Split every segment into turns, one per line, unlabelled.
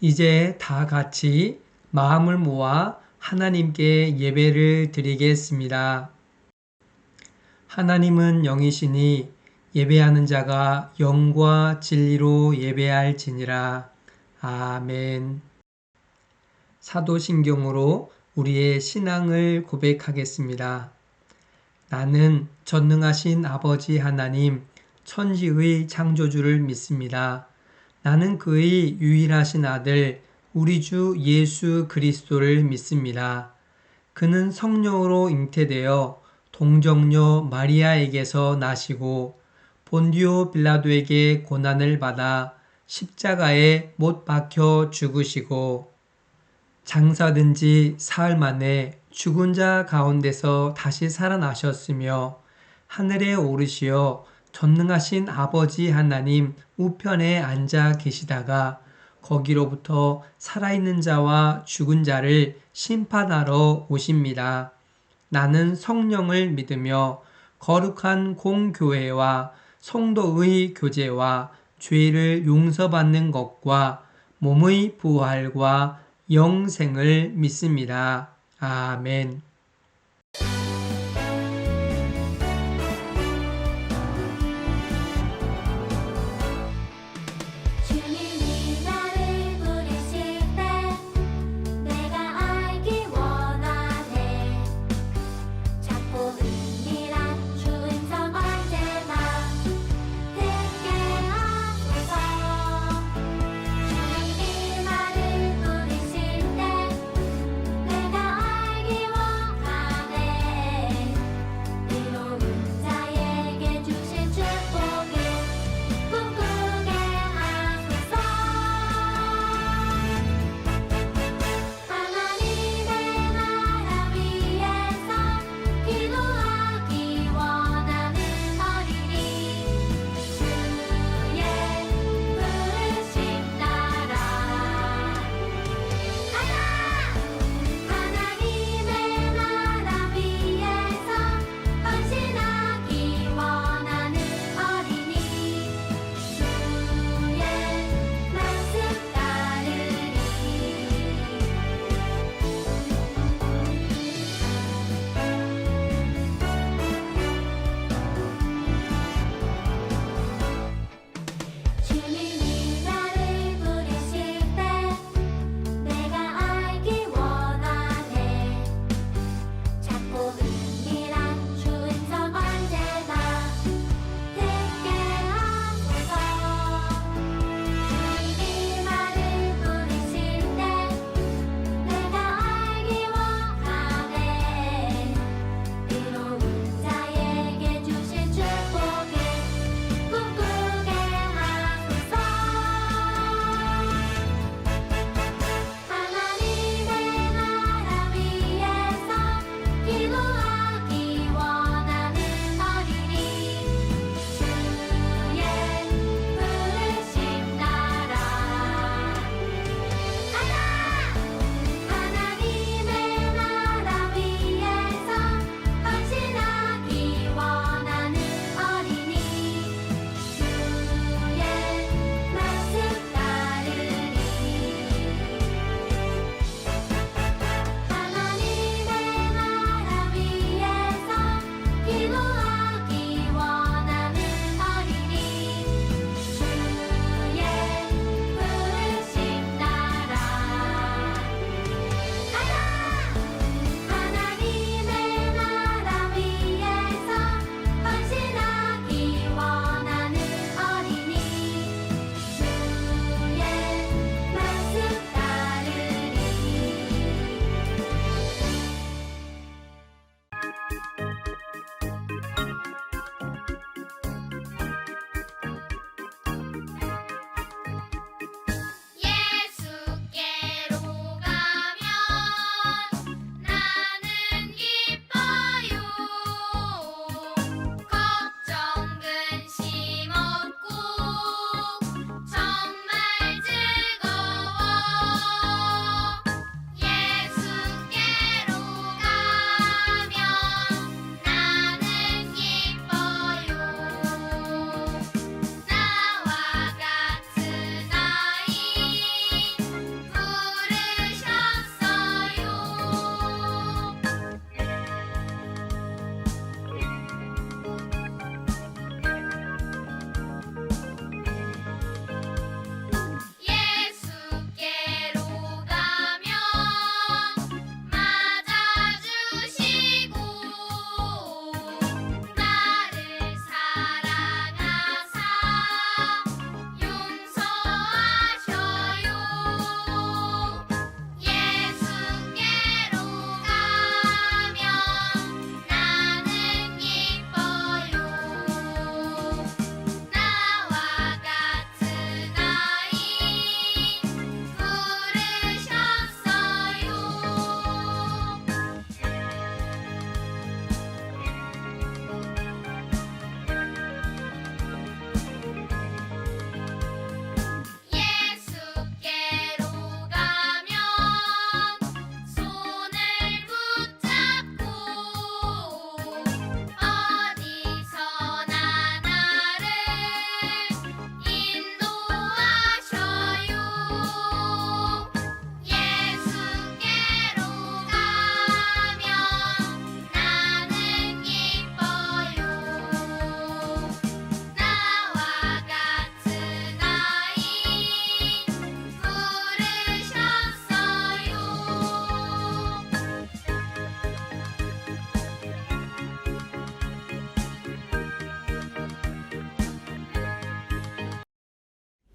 이제 다 같이 마음을 모아 하나님께 예배를 드리겠습니다. 하나님은 영이시니 예배하는 자가 영과 진리로 예배할지니라. 아멘. 사도신경으로 우리의 신앙을 고백하겠습니다. 나는 전능하신 아버지 하나님, 천지의 창조주를 믿습니다. 나는 그의 유일하신 아들, 우리 주 예수 그리스도를 믿습니다. 그는 성령으로 잉태되어 동정녀 마리아에게서 나시고 본디오 빌라도에게 고난을 받아 십자가에 못 박혀 죽으시고 장사된 지 사흘 만에 죽은 자 가운데서 다시 살아나셨으며 하늘에 오르시어 전능하신 아버지 하나님 우편에 앉아 계시다가 거기로부터 살아있는 자와 죽은 자를 심판하러 오십니다. 나는 성령을 믿으며 거룩한 공교회와 성도의 교제와 죄를 용서받는 것과 몸의 부활과 영생을 믿습니다. 아멘.
주님이 나를 부르실 때 내가 알기 원하네. 작고 은밀한 주 음성 언제나 듣게 하소서. 주님이 나를 부르실 때 내가 알기 원하네.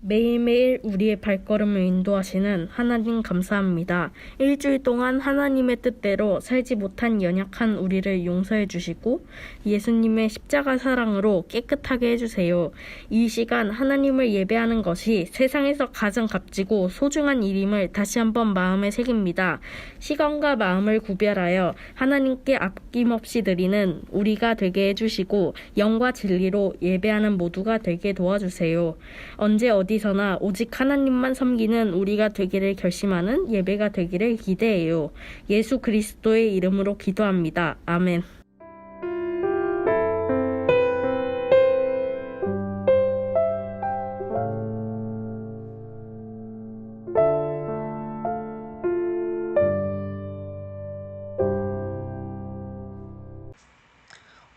매일매일 우리의 발걸음을 인도하시는 하나님 감사합니다. 일주일 동안 하나님의 뜻대로 살지 못한 연약한 우리를 용서해 주시고 예수님의 십자가 사랑으로 깨끗하게 해주세요. 이 시간 하나님을 예배하는 것이 세상에서 가장 값지고 소중한 일임을 다시 한번 마음에 새깁니다. 시간과 마음을 구별하여 하나님께 아낌없이 드리는 우리가 되게 해주시고 영과 진리로 예배하는 모두가 되게 도와주세요. 언제 어디서나 오직 하나님만 섬기는 우리가 되기를 결심하는 예배가 되기를 기대해요. 예수 그리스도의 이름으로 기도합니다. 아멘.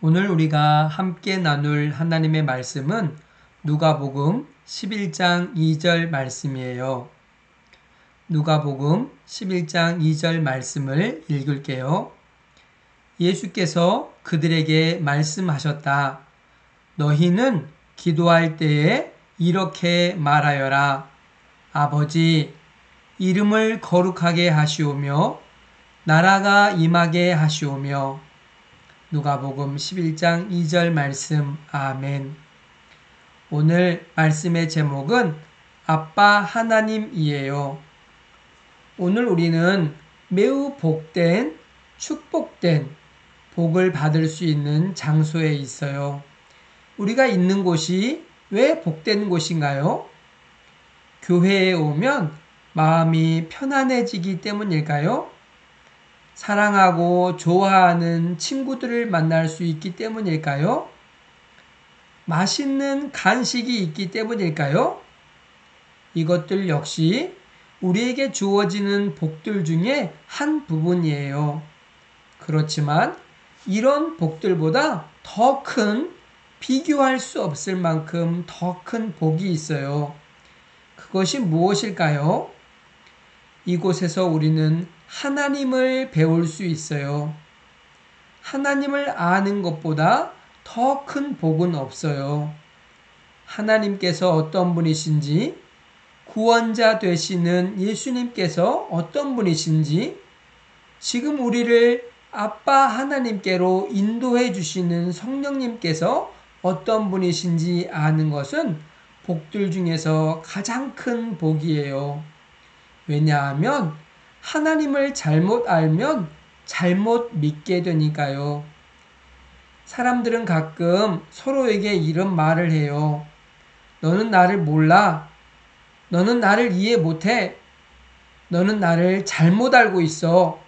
오늘 우리가 함께 나눌 하나님의 말씀은 누가복음 11장 2절 말씀이에요. 누가복음 11장 2절 말씀을 읽을게요. 예수께서 그들에게 말씀하셨다. 너희는 기도할 때에 이렇게 말하여라. 아버지, 이름을 거룩하게 하시오며 나라가 임하게 하시오며. 누가복음 11장 2절 말씀. 아멘. 오늘 말씀의 제목은 아빠 하나님이에요. 오늘 우리는 매우 복된, 축복된, 복을 받을 수 있는 장소에 있어요. 우리가 있는 곳이 왜 복된 곳인가요? 교회에 오면 마음이 편안해지기 때문일까요? 사랑하고 좋아하는 친구들을 만날 수 있기 때문일까요? 맛있는 간식이 있기 때문일까요? 이것들 역시 우리에게 주어지는 복들 중에 한 부분이에요. 그렇지만 이런 복들보다 더 큰, 비교할 수 없을 만큼 더 큰 복이 있어요. 그것이 무엇일까요? 이곳에서 우리는 하나님을 배울 수 있어요. 하나님을 아는 것보다 더 큰 복은 없어요. 하나님께서 어떤 분이신지, 구원자 되시는 예수님께서 어떤 분이신지, 지금 우리를 아빠 하나님께로 인도해 주시는 성령님께서 어떤 분이신지 아는 것은 복들 중에서 가장 큰 복이에요. 왜냐하면 하나님을 잘못 알면 잘못 믿게 되니까요. 사람들은 가끔 서로에게 이런 말을 해요. 너는 나를 몰라. 너는 나를 이해 못해. 너는 나를 잘못 알고 있어.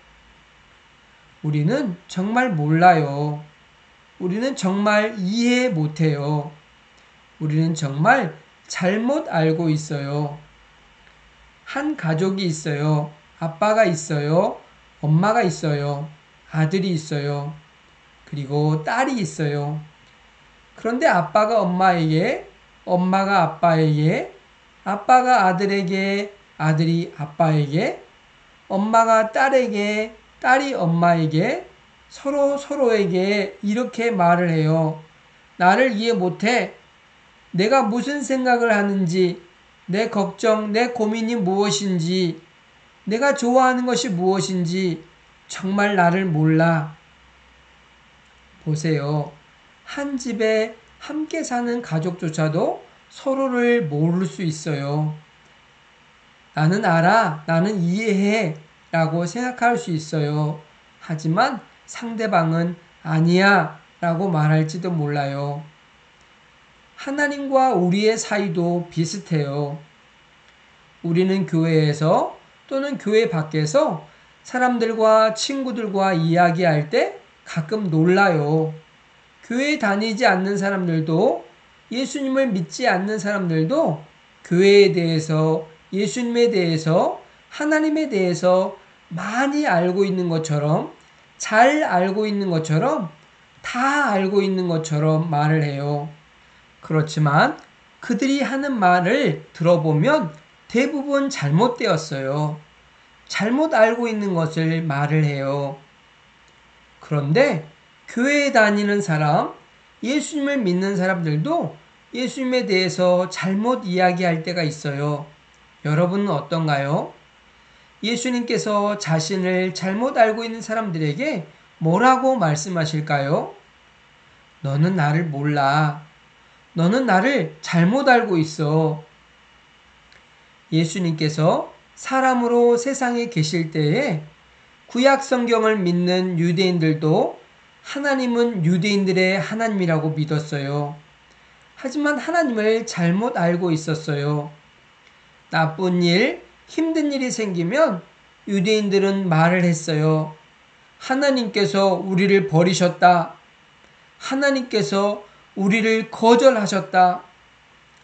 우리는 정말 몰라요. 우리는 정말 이해 못해요. 우리는 정말 잘못 알고 있어요. 한 가족이 있어요. 아빠가 있어요. 엄마가 있어요. 아들이 있어요. 그리고 딸이 있어요. 그런데 아빠가 엄마에게, 엄마가 아빠에게, 아빠가 아들에게, 아들이 아빠에게, 엄마가 딸에게, 딸이 엄마에게, 서로에게 이렇게 말을 해요. 나를 이해 못해. 내가 무슨 생각을 하는지, 내 걱정, 내 고민이 무엇인지, 내가 좋아하는 것이 무엇인지 정말 나를 몰라. 보세요. 한 집에 함께 사는 가족조차도 서로를 모를 수 있어요. 나는 알아, 나는 이해해 라고 생각할 수 있어요. 하지만 상대방은 아니야 라고 말할지도 몰라요. 하나님과 우리의 사이도 비슷해요. 우리는 교회에서 또는 교회 밖에서 사람들과 친구들과 이야기할 때 가끔 놀라요. 교회에 다니지 않는 사람들도 예수님을 믿지 않는 사람들도 교회에 대해서 예수님에 대해서 하나님에 대해서 많이 알고 있는 것처럼 잘 알고 있는 것처럼 다 알고 있는 것처럼 말을 해요. 그렇지만 그들이 하는 말을 들어보면 대부분 잘못되었어요. 잘못 알고 있는 것을 말을 해요. 그런데 교회에 다니는 사람, 예수님을 믿는 사람들도 예수님에 대해서 잘못 이야기할 때가 있어요. 여러분은 어떤가요? 예수님께서 자신을 잘못 알고 있는 사람들에게 뭐라고 말씀하실까요? 너는 나를 몰라. 너는 나를 잘못 알고 있어. 예수님께서 사람으로 세상에 계실 때에 구약 성경을 믿는 유대인들도 하나님은 유대인들의 하나님이라고 믿었어요. 하지만 하나님을 잘못 알고 있었어요. 나쁜 일, 힘든 일이 생기면 유대인들은 말을 했어요. 하나님께서 우리를 버리셨다. 하나님께서 우리를 거절하셨다.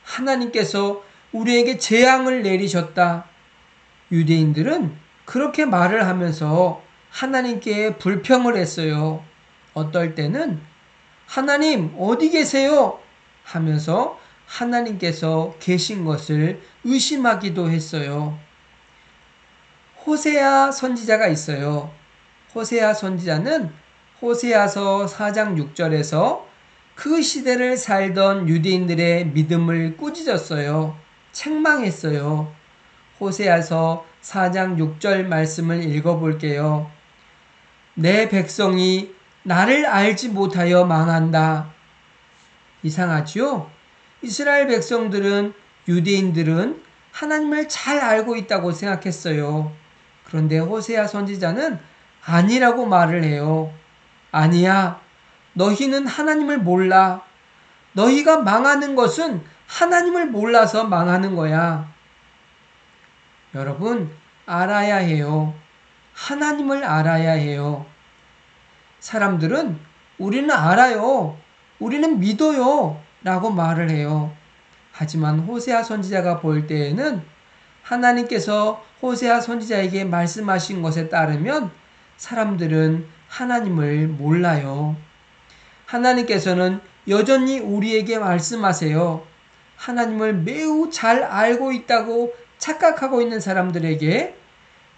하나님께서 우리에게 재앙을 내리셨다. 유대인들은 그렇게 말을 하면서 하나님께 불평을 했어요. 어떨 때는 하나님 어디 계세요? 하면서 하나님께서 계신 것을 의심하기도 했어요. 호세아 선지자가 있어요. 호세아 선지자는 호세아서 4장 6절에서 그 시대를 살던 유대인들의 믿음을 꾸짖었어요. 책망했어요. 호세아서 4장 6절 말씀을 읽어볼게요. 내 백성이 나를 알지 못하여 망한다. 이상하지요? 이스라엘 백성들은 유대인들은 하나님을 잘 알고 있다고 생각했어요. 그런데 호세아 선지자는 아니라고 말을 해요. 아니야. 너희는 하나님을 몰라. 너희가 망하는 것은 하나님을 몰라서 망하는 거야. 여러분, 알아야 해요. 하나님을 알아야 해요. 사람들은 우리는 알아요. 우리는 믿어요. 라고 말을 해요. 하지만 호세아 선지자가 볼 때에는 하나님께서 호세아 선지자에게 말씀하신 것에 따르면 사람들은 하나님을 몰라요. 하나님께서는 여전히 우리에게 말씀하세요. 하나님을 매우 잘 알고 있다고 착각하고 있는 사람들에게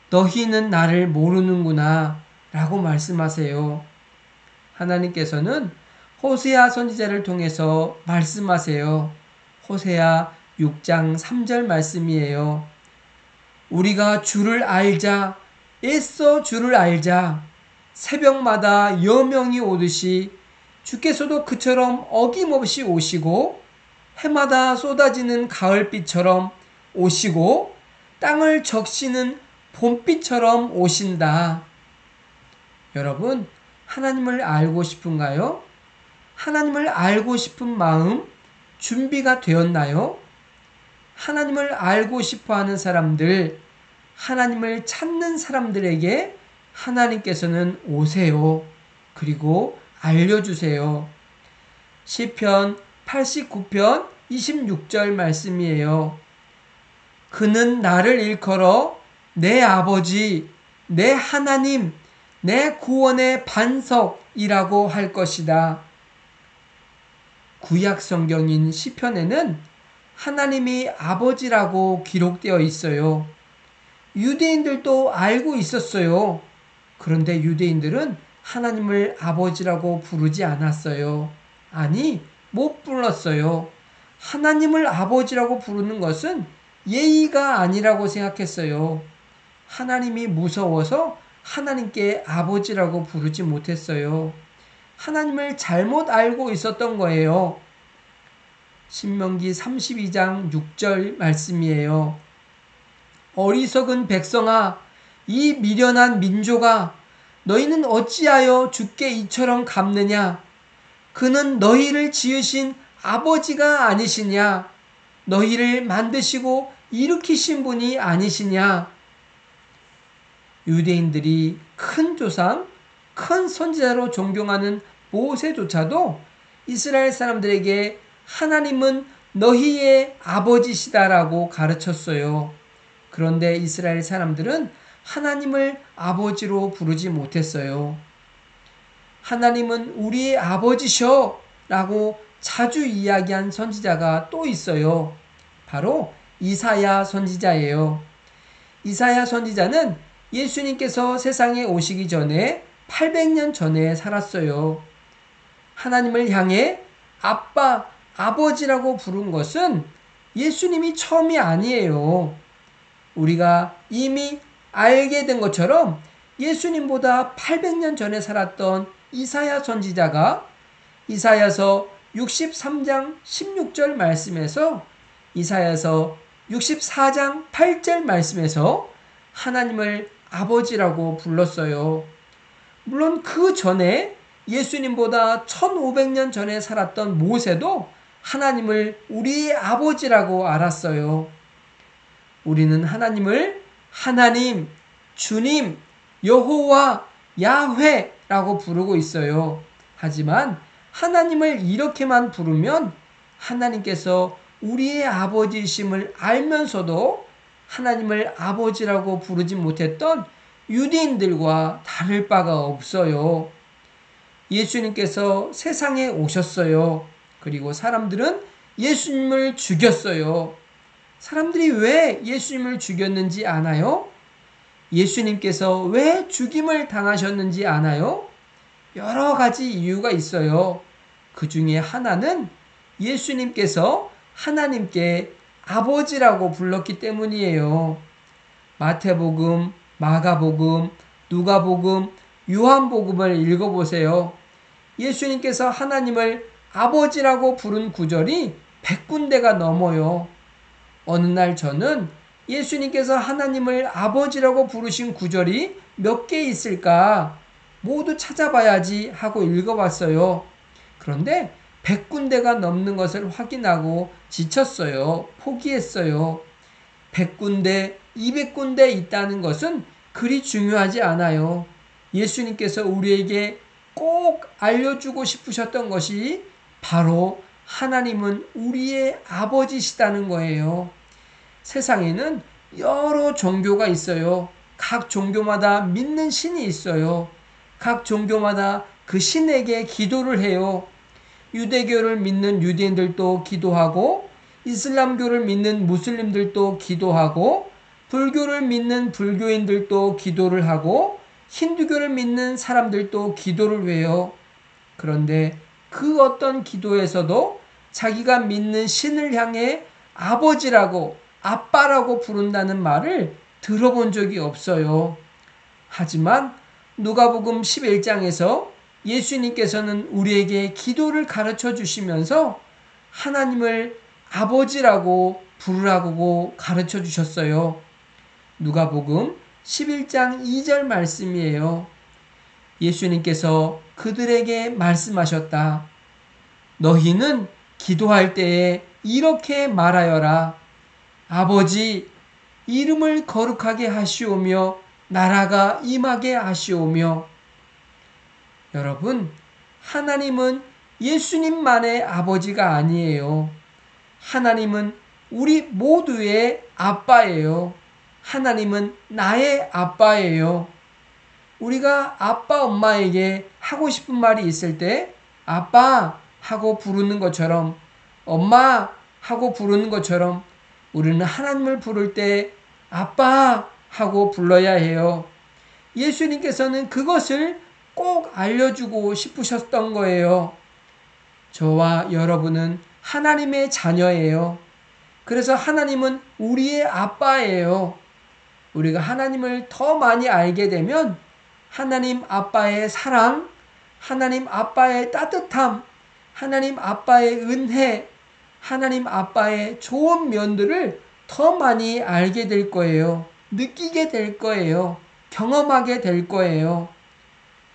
너희는 나를 모르는구나 라고 말씀하세요. 하나님께서는 호세아 선지자를 통해서 말씀하세요. 호세아 6장 3절 말씀이에요. 우리가 주를 알자, 애써 주를 알자. 새벽마다 여명이 오듯이 주께서도 그처럼 어김없이 오시고 해마다 쏟아지는 가을비처럼 오시고 땅을 적시는 봄비처럼 오신다. 여러분, 하나님을 알고 싶은가요? 하나님을 알고 싶은 마음 준비가 되었나요? 하나님을 알고 싶어 하는 사람들, 하나님을 찾는 사람들에게 하나님께서는 오세요. 그리고 알려주세요. 시편 89편 26절 말씀이에요. 그는 나를 일컬어 내 아버지, 내 하나님, 내 구원의 반석이라고 할 것이다. 구약 성경인 시편에는 하나님이 아버지라고 기록되어 있어요. 유대인들도 알고 있었어요. 그런데 유대인들은 하나님을 아버지라고 부르지 않았어요. 아니, 못 불렀어요. 하나님을 아버지라고 부르는 것은 예의가 아니라고 생각했어요. 하나님이 무서워서 하나님께 아버지라고 부르지 못했어요. 하나님을 잘못 알고 있었던 거예요. 신명기 32장 6절 말씀이에요. 어리석은 백성아, 이 미련한 민족아, 너희는 어찌하여 주께 이처럼 갚느냐? 그는 너희를 지으신 아버지가 아니시냐? 너희를 만드시고 일으키신 분이 아니시냐? 유대인들이 큰 조상, 큰 선지자로 존경하는 모세조차도 이스라엘 사람들에게 하나님은 너희의 아버지시다라고 가르쳤어요. 그런데 이스라엘 사람들은 하나님을 아버지로 부르지 못했어요. 하나님은 우리의 아버지셔 라고 자주 이야기한 선지자가 또 있어요. 바로 이사야 선지자예요. 이사야 선지자는 예수님께서 세상에 오시기 전에 800년 전에 살았어요. 하나님을 향해 아빠, 아버지라고 부른 것은 예수님이 처음이 아니에요. 우리가 이미 알게 된 것처럼 예수님보다 800년 전에 살았던 이사야 선지자가 이사야서 63장 16절 말씀에서 이사야서 64장 8절 말씀에서 하나님을 아버지라고 불렀어요. 물론 그 전에 예수님보다 1500년 전에 살았던 모세도 하나님을 우리의 아버지라고 알았어요. 우리는 하나님을 하나님, 주님, 여호와, 야훼라고 부르고 있어요. 하지만 하나님을 이렇게만 부르면 하나님께서 우리의 아버지이심을 알면서도 하나님을 아버지라고 부르지 못했던 유대인들과 다를 바가 없어요. 예수님께서 세상에 오셨어요. 그리고 사람들은 예수님을 죽였어요. 사람들이 왜 예수님을 죽였는지 아나요? 예수님께서 왜 죽임을 당하셨는지 아나요? 여러 가지 이유가 있어요. 그 중에 하나는 예수님께서 하나님께 아버지라고 불렀기 때문이에요. 마태복음, 마가복음, 누가복음, 요한복음을 읽어보세요. 예수님께서 하나님을 아버지라고 부른 구절이 100군데가 넘어요. 어느 날 저는 예수님께서 하나님을 아버지라고 부르신 구절이 몇 개 있을까 모두 찾아봐야지 하고 읽어봤어요. 그런데 100군데가 넘는 것을 확인하고 지쳤어요. 포기했어요. 100군데, 200군데 있다는 것은 그리 중요하지 않아요. 예수님께서 우리에게 꼭 알려주고 싶으셨던 것이 바로 하나님은 우리의 아버지시다는 거예요. 세상에는 여러 종교가 있어요. 각 종교마다 믿는 신이 있어요. 각 종교마다 그 신에게 기도를 해요. 유대교를 믿는 유대인들도 기도하고, 이슬람교를 믿는 무슬림들도 기도하고, 불교를 믿는 불교인들도 기도를 하고, 힌두교를 믿는 사람들도 기도를 해요. 그런데 그 어떤 기도에서도 자기가 믿는 신을 향해 아버지라고, 아빠라고 부른다는 말을 들어본 적이 없어요. 하지만 누가복음 11장에서 예수님께서는 우리에게 기도를 가르쳐 주시면서 하나님을 아버지라고 부르라고 가르쳐 주셨어요. 누가복음 11장 2절 말씀이에요. 예수님께서 그들에게 말씀하셨다. 너희는 기도할 때에 이렇게 말하여라. 아버지, 이름을 거룩하게 하시오며 나라가 임하게 하시오며. 여러분, 하나님은 예수님만의 아버지가 아니에요. 하나님은 우리 모두의 아빠예요. 하나님은 나의 아빠예요. 우리가 아빠, 엄마에게 하고 싶은 말이 있을 때 아빠 하고 부르는 것처럼, 엄마 하고 부르는 것처럼 우리는 하나님을 부를 때 아빠 하고 불러야 해요. 예수님께서는 그것을 꼭 알려주고 싶으셨던 거예요. 저와 여러분은 하나님의 자녀예요. 그래서 하나님은 우리의 아빠예요. 우리가 하나님을 더 많이 알게 되면 하나님 아빠의 사랑, 하나님 아빠의 따뜻함, 하나님 아빠의 은혜, 하나님 아빠의 좋은 면들을 더 많이 알게 될 거예요. 느끼게 될 거예요. 경험하게 될 거예요.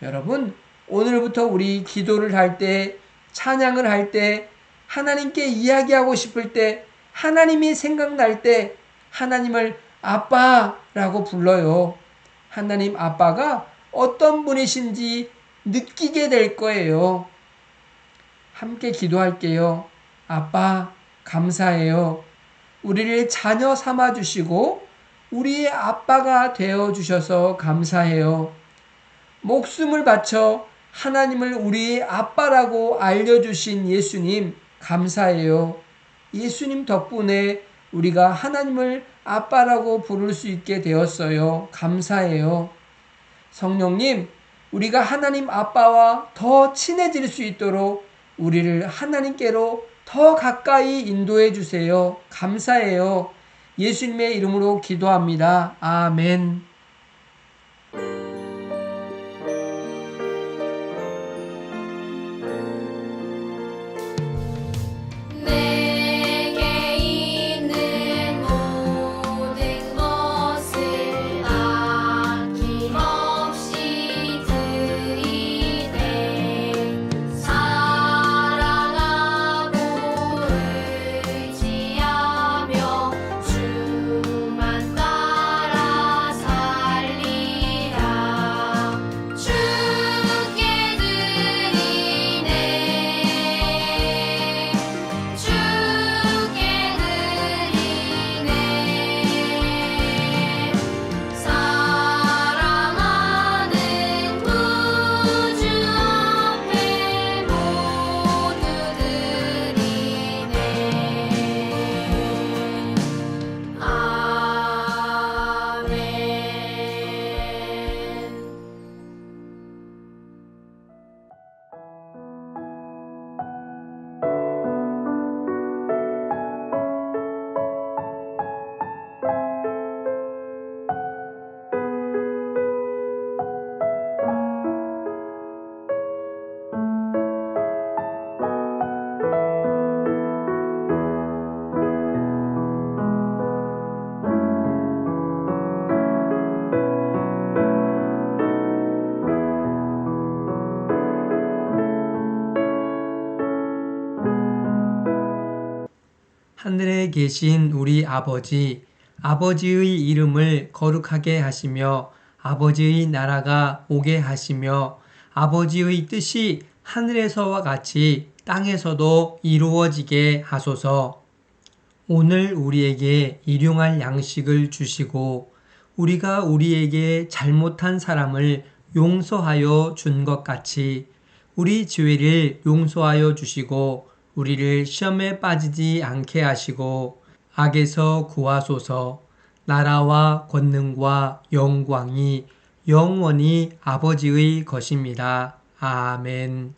여러분, 오늘부터 우리 기도를 할 때, 찬양을 할 때, 하나님께 이야기하고 싶을 때, 하나님이 생각날 때 하나님을 아빠라고 불러요. 하나님 아빠가 어떤 분이신지 느끼게 될 거예요. 함께 기도할게요. 아빠, 감사해요. 우리를 자녀 삼아 주시고 우리의 아빠가 되어 주셔서 감사해요. 목숨을 바쳐 하나님을 우리의 아빠라고 알려주신 예수님, 감사해요. 예수님 덕분에 우리가 하나님을 아빠라고 부를 수 있게 되었어요. 감사해요. 성령님, 우리가 하나님 아빠와 더 친해질 수 있도록 우리를 하나님께로 더 가까이 인도해 주세요. 감사해요. 예수님의 이름으로 기도합니다. 아멘.
내게 있는 모든 것을 아낌없이 드리네. 사랑하고 의지하며 주만 따라 살리라. 주께 드리네. 주께 드리네. 사랑하는 구주 앞에 모두 드리네. 아멘.
하늘에 계신 우리 아버지, 아버지의 이름을 거룩하게 하시며 아버지의 나라가 오게 하시며 아버지의 뜻이 하늘에서와 같이 땅에서도 이루어지게 하소서. 오늘 우리에게 일용할 양식을 주시고 우리가 우리에게 잘못한 사람을 용서하여 준 것 같이 우리 죄를 용서하여 주시고 우리를 시험에 빠지지 않게 하시고 악에서 구하소서. 나라와 권능과 영광이 영원히 아버지의 것입니다. 아멘.